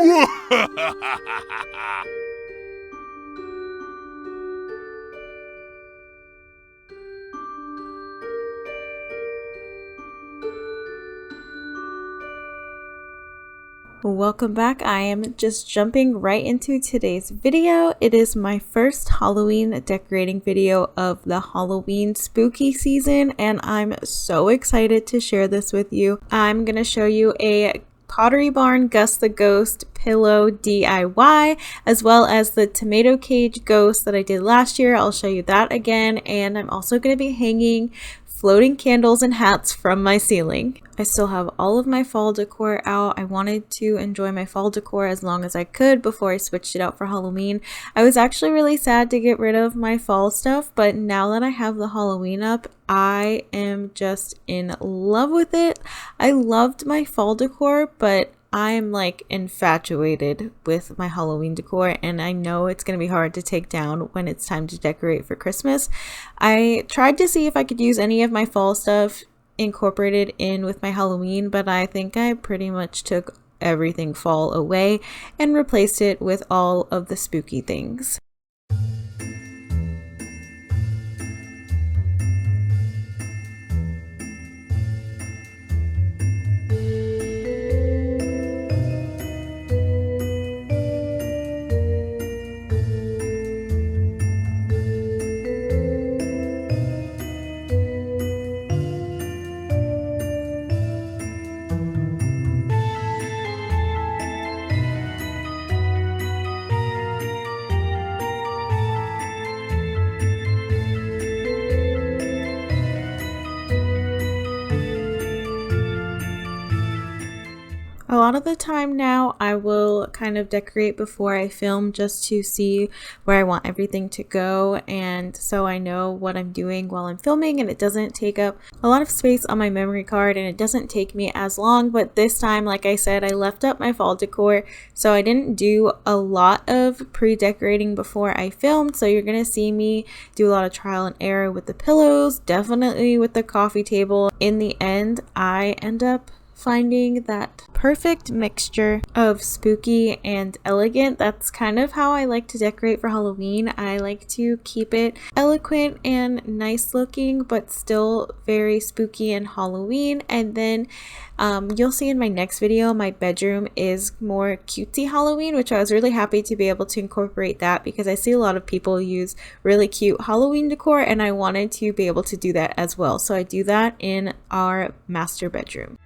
Welcome back. I am just jumping right into today's video. It is my first Halloween decorating video of the Halloween spooky season, and I'm so excited to share this with you. I'm going to show you a Pottery Barn Gus the Ghost pillow DIY, as well as the tomato cage ghost that I did last year. I'll show you that again, and I'm also going to be hanging floating candles and hats from my ceiling. I still have all of my fall decor out. I wanted to enjoy my fall decor as long as I could before I switched it out for Halloween. I was actually really sad to get rid of my fall stuff, but now that I have the Halloween up, I am just in love with it. I loved my fall decor, but I'm like infatuated with my Halloween decor, and I know it's going to be hard to take down when it's time to decorate for Christmas. I tried to see if I could use any of my fall stuff incorporated in with my Halloween, but I think I pretty much took everything fall away and replaced it with all of the spooky things. A lot of the time now I will kind of decorate before I film just to see where I want everything to go, and so I know what I'm doing while I'm filming, and it doesn't take up a lot of space on my memory card, and it doesn't take me as long. But this time, like I said, I left up my fall decor, so I didn't do a lot of pre-decorating before I filmed, so you're gonna see me do a lot of trial and error with the pillows, definitely with the coffee table. In the end, I end up finding that perfect mixture of spooky and elegant. That's kind of how I like to decorate for Halloween. I like to keep it eloquent and nice looking, but still very spooky and Halloween. And then you'll see in my next video, my bedroom is more cutesy Halloween, which I was really happy to be able to incorporate that because I see a lot of people use really cute Halloween decor, and I wanted to be able to do that as well. So I do that in our master bedroom.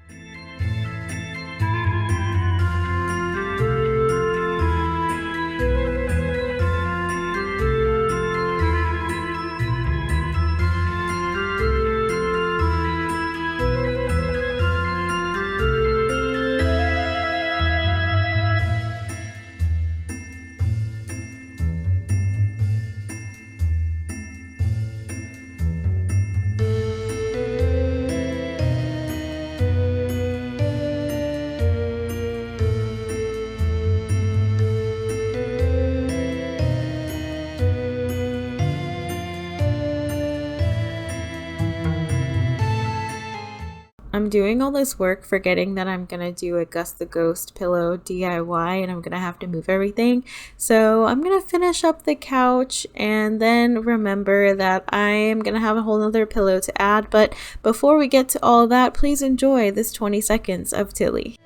I'm doing all this work forgetting that I'm gonna do a Gus the Ghost pillow DIY, and I'm gonna have to move everything. So I'm gonna finish up the couch and then remember that I am gonna have a whole nother pillow to add. But before we get to all that, please enjoy this 20 seconds of Tilly.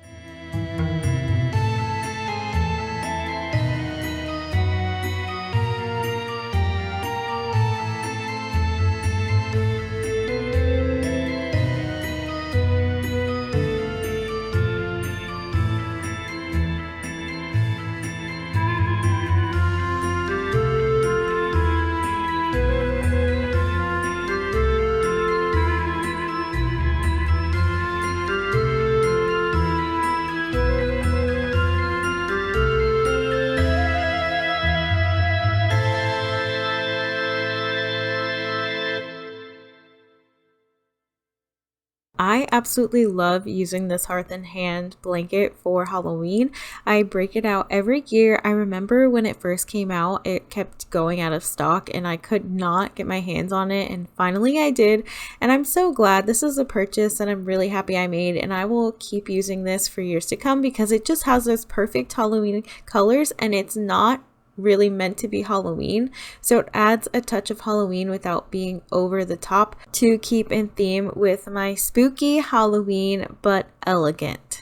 absolutely love using this Hearth and Hand blanket for Halloween. I break it out every year. I remember when it first came out, it kept going out of stock and I could not get my hands on it, and finally I did, and I'm so glad. This is a purchase that I'm really happy I made, and I will keep using this for years to come because it just has those perfect Halloween colors, and it's not really meant to be Halloween, so it adds a touch of Halloween without being over the top to keep in theme with my spooky Halloween but elegant.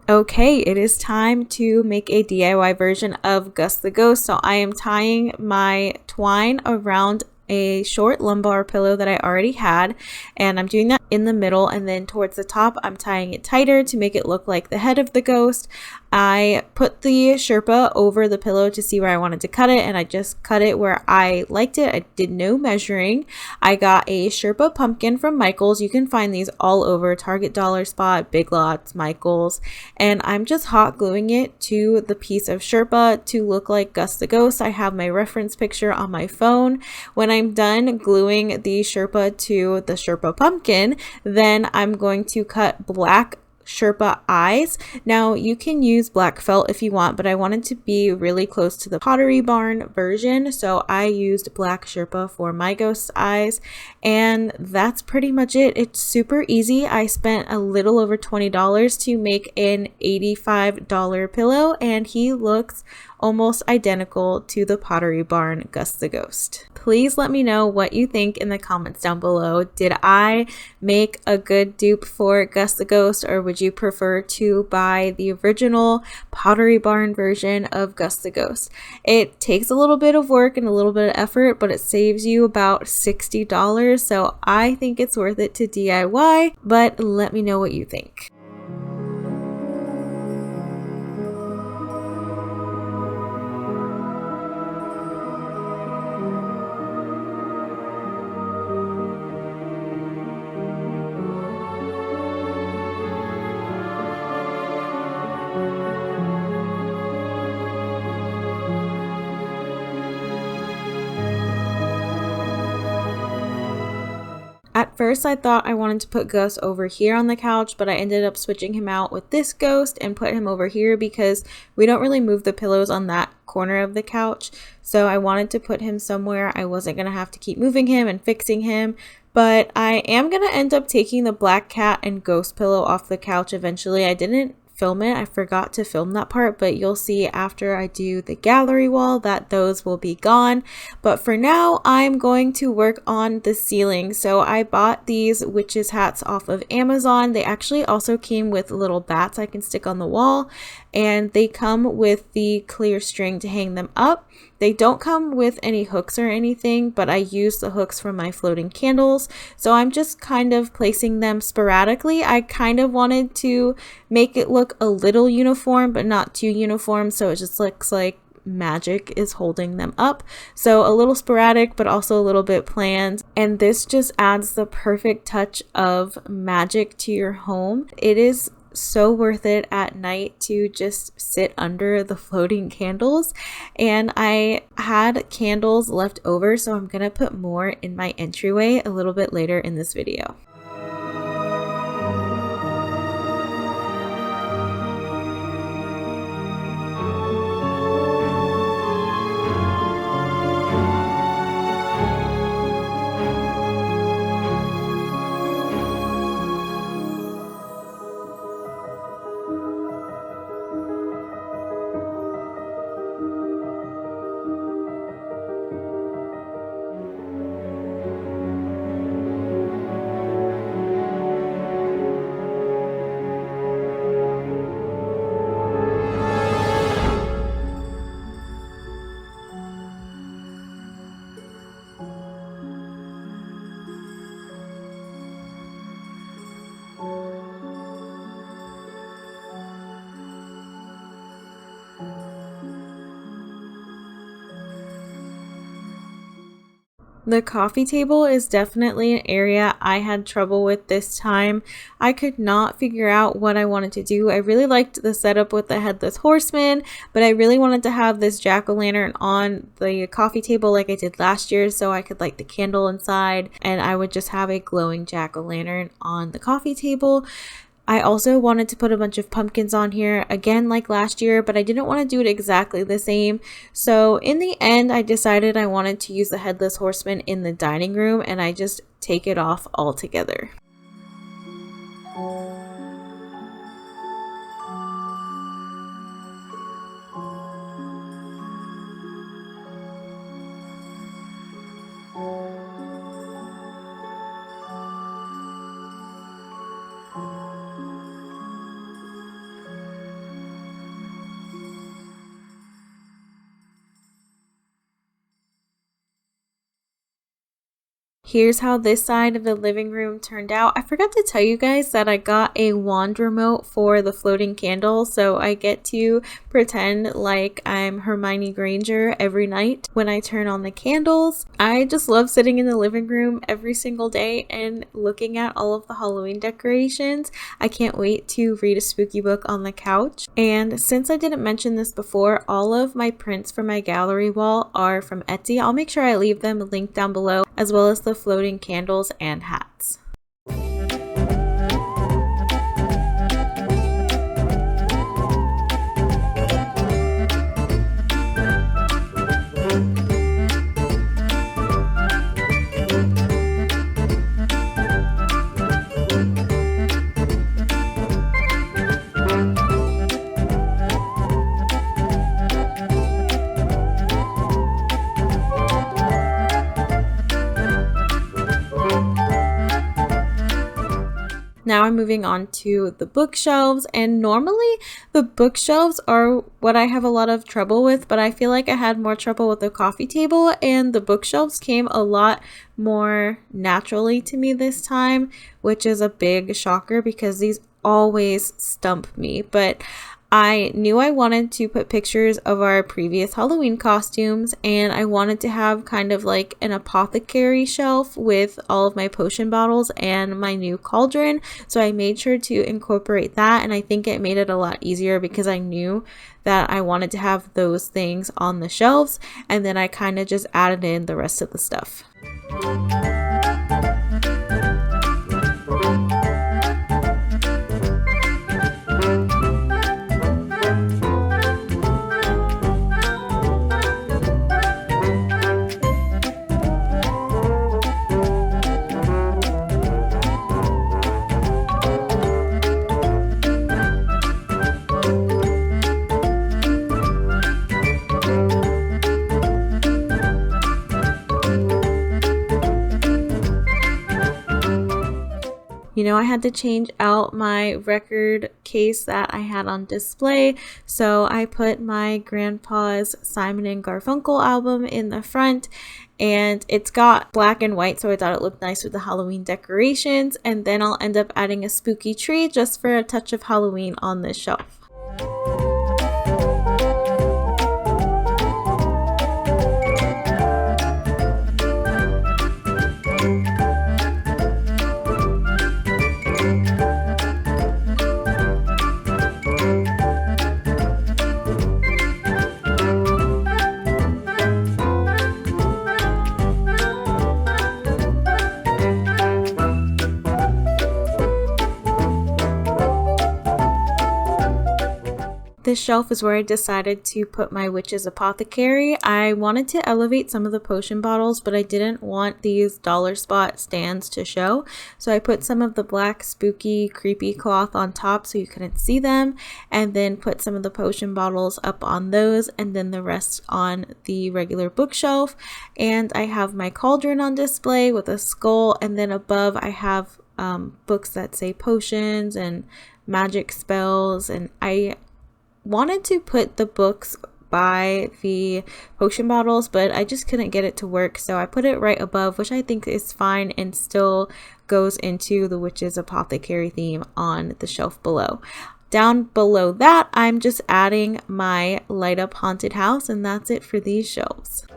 Okay, it is time to make a DIY version of Gus the Ghost. So I am tying my twine around a short lumbar pillow that I already had, and I'm doing that in the middle, and then towards the top I'm tying it tighter to make it look like the head of the ghost. I put the Sherpa over the pillow to see where I wanted to cut it, and I just cut it where I liked it. I did no measuring. I got a Sherpa pumpkin from Michael's. You can find these all over Target, Dollar Spot, Big Lots, Michael's, and I'm just hot gluing it to the piece of Sherpa to look like Gus the Ghost. I have my reference picture on my phone. When I'm done gluing the Sherpa to the Sherpa pumpkin, then I'm going to cut black Sherpa eyes. Now you can use black felt if you want, but I wanted to be really close to the Pottery Barn version, so I used black Sherpa for my ghost eyes, and that's pretty much it. It's super easy. I spent a little over $20 to make an $85 pillow, and he looks almost identical to the Pottery Barn Gus the Ghost. Please let me know what you think in the comments down below. Did I make a good dupe for Gus the Ghost, or would you prefer to buy the original Pottery Barn version of Gus the Ghost? It takes a little bit of work and a little bit of effort, but it saves you about $60, so I think it's worth it to DIY, but let me know what you think. At first I thought I wanted to put Gus over here on the couch, but I ended up switching him out with this ghost and put him over here because we don't really move the pillows on that corner of the couch. So I wanted to put him somewhere I wasn't going to have to keep moving him and fixing him. But I am going to end up taking the black cat and ghost pillow off the couch eventually. I didn't film it. I forgot to film that part, but you'll see after I do the gallery wall that those will be gone. But for now, I'm going to work on the ceiling. So I bought these witches hats off of Amazon. They actually also came with little bats I can stick on the wall, and they come with the clear string to hang them up. They don't come with any hooks or anything, but I use the hooks from my floating candles. So I'm just kind of placing them sporadically. I kind of wanted to make it look a little uniform, but not too uniform, so it just looks like magic is holding them up. So a little sporadic, but also a little bit planned. And this just adds the perfect touch of magic to your home. It is so worth it at night to just sit under the floating candles, and I had candles left over, so I'm gonna put more in my entryway a little bit later in this video. The coffee table is definitely an area I had trouble with this time. I could not figure out what I wanted to do. I really liked the setup with the headless horseman, but I really wanted to have this jack-o'-lantern on the coffee table like I did last year, so I could light the candle inside and I would just have a glowing jack-o'-lantern on the coffee table. I also wanted to put a bunch of pumpkins on here again like last year, but I didn't want to do it exactly the same. So in the end, I decided I wanted to use the headless horseman in the dining room, and I just take it off altogether. Here's how this side of the living room turned out. I forgot to tell you guys that I got a wand remote for the floating candle, so I get to pretend like I'm Hermione Granger every night when I turn on the candles. I just love sitting in the living room every single day and looking at all of the Halloween decorations. I can't wait to read a spooky book on the couch. And since I didn't mention this before, all of my prints for my gallery wall are from Etsy. I'll make sure I leave them linked down below, as well as the floating candles and hats. Now I'm moving on to the bookshelves, and normally the bookshelves are what I have a lot of trouble with, but I feel like I had more trouble with the coffee table, and the bookshelves came a lot more naturally to me this time, which is a big shocker because these always stump me. But I knew I wanted to put pictures of our previous Halloween costumes, and I wanted to have kind of like an apothecary shelf with all of my potion bottles and my new cauldron. So I made sure to incorporate that, and I think it made it a lot easier because I knew that I wanted to have those things on the shelves, and then I kind of just added in the rest of the stuff. You know, I had to change out my record case that I had on display, so I put my grandpa's Simon and Garfunkel album in the front, and it's got black and white, so I thought it looked nice with the Halloween decorations. And then I'll end up adding a spooky tree just for a touch of Halloween on this shelf. This shelf is where I decided to put my witch's apothecary. I wanted to elevate some of the potion bottles, but I didn't want these dollar spot stands to show. So I put some of the black spooky creepy cloth on top so you couldn't see them, and then put some of the potion bottles up on those, and then the rest on the regular bookshelf. And I have my cauldron on display with a skull, and then above I have books that say potions and magic spells, and I wanted to put the books by the potion bottles, but I just couldn't get it to work, so I put it right above, which I think is fine and still goes into the witch's apothecary theme on the shelf below. Down below that, I'm just adding my light up haunted house, and that's it for these shelves.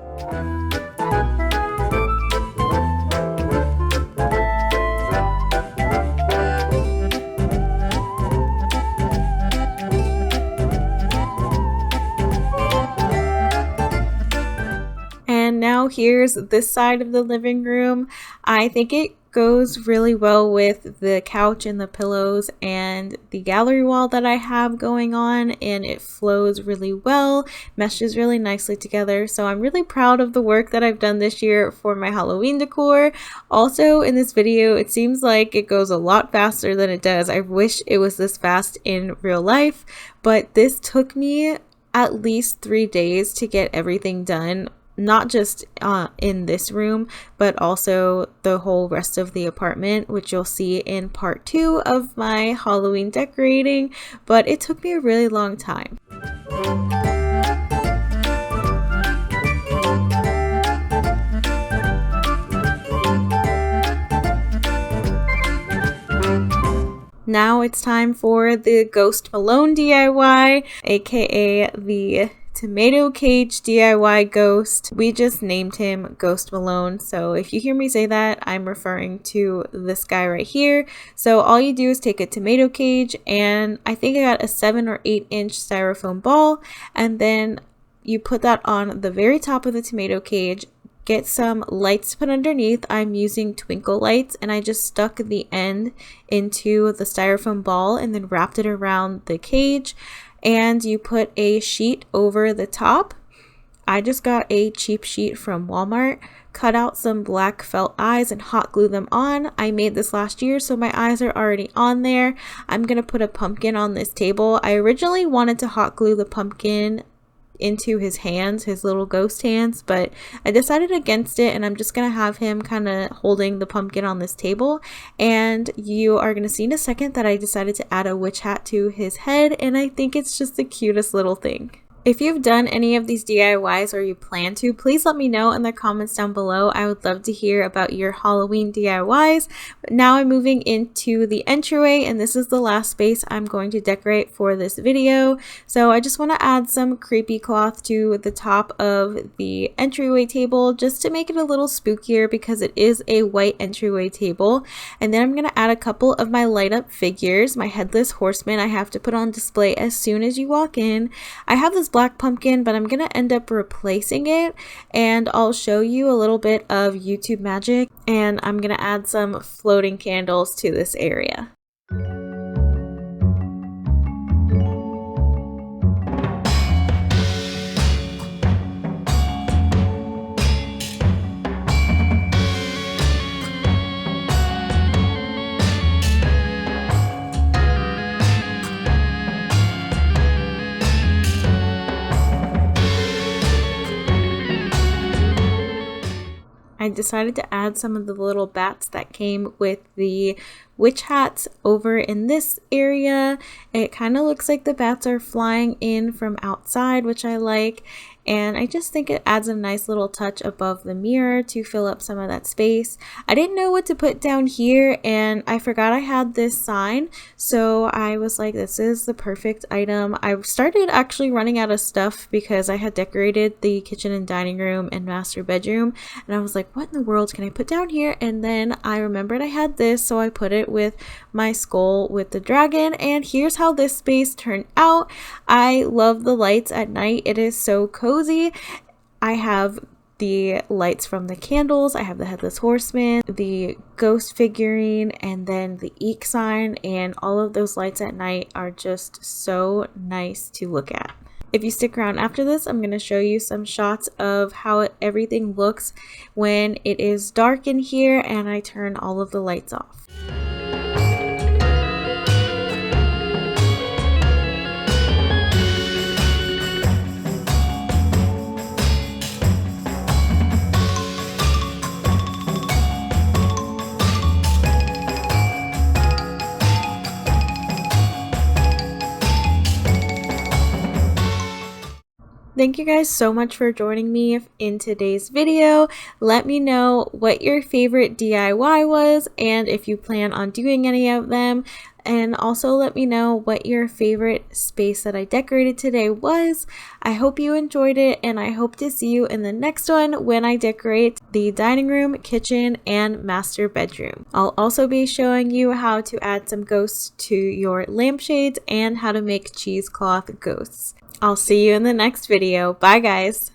here's this side of the living room. I think it goes really well with the couch and the pillows and the gallery wall that I have going on, and it flows really well, meshes really nicely together. So I'm really proud of the work that I've done this year for my Halloween decor. Also in this video, it seems like it goes a lot faster than it does. I wish it was this fast in real life, but this took me at least 3 days to get everything done. Not just in this room, but also the whole rest of the apartment, which you'll see in part 2 of my Halloween decorating, but it took me a really long time. Now it's time for the Ghost Malone DIY, aka the tomato cage DIY ghost. We just named him Ghost Malone, so if you hear me say that, I'm referring to this guy right here. So all you do is take a tomato cage, and I think I got a 7 or 8 inch styrofoam ball, and then you put that on the very top of the tomato cage. Get some lights to put underneath. I'm using twinkle lights, and I just stuck the end into the styrofoam ball and then wrapped it around the cage. And you put a sheet over the top. I just got a cheap sheet from Walmart, cut out some black felt eyes and hot glue them on. I made this last year, so my eyes are already on there. I'm gonna put a pumpkin on this table. I originally wanted to hot glue the pumpkin into his hands, his little ghost hands, but I decided against it, and I'm just gonna have him kind of holding the pumpkin on this table. And you are gonna see in a second that I decided to add a witch hat to his head, and I think it's just the cutest little thing. If you've done any of these DIYs or you plan to, please let me know in the comments down below. I would love to hear about your Halloween DIYs. But now I'm moving into the entryway, and this is the last space I'm going to decorate for this video. So I just want to add some creepy cloth to the top of the entryway table just to make it a little spookier, because it is a white entryway table. And then I'm going to add a couple of my light up figures, my headless horseman I have to put on display as soon as you walk in. I have this black pumpkin, but I'm gonna end up replacing it, and I'll show you a little bit of YouTube magic, and I'm gonna add some floating candles to this area. I decided to add some of the little bats that came with the witch hats over in this area. It kind of looks like the bats are flying in from outside, which I like, and I just think it adds a nice little touch above the mirror to fill up some of that space. I didn't know what to put down here, and I forgot I had this sign, so I was like, this is the perfect item. I started actually running out of stuff because I had decorated the kitchen and dining room and master bedroom, and I was like, what in the world can I put down here? And then I remembered I had this, so I put it with my skull with the dragon, and here's how this space turned out. I love the lights at night. It is so cozy. I have the lights from the candles, I have the headless horseman, the ghost figurine, and then the eek sign, and all of those lights at night are just so nice to look at. If you stick around after this, I'm going to show you some shots of how everything looks when it is dark in here and I turn all of the lights off. Thank you guys so much for joining me in today's video. Let me know what your favorite DIY was and if you plan on doing any of them. And also let me know what your favorite space that I decorated today was. I hope you enjoyed it, and I hope to see you in the next one when I decorate the dining room, kitchen, and master bedroom. I'll also be showing you how to add some ghosts to your lampshades and how to make cheesecloth ghosts. I'll see you in the next video. Bye, guys.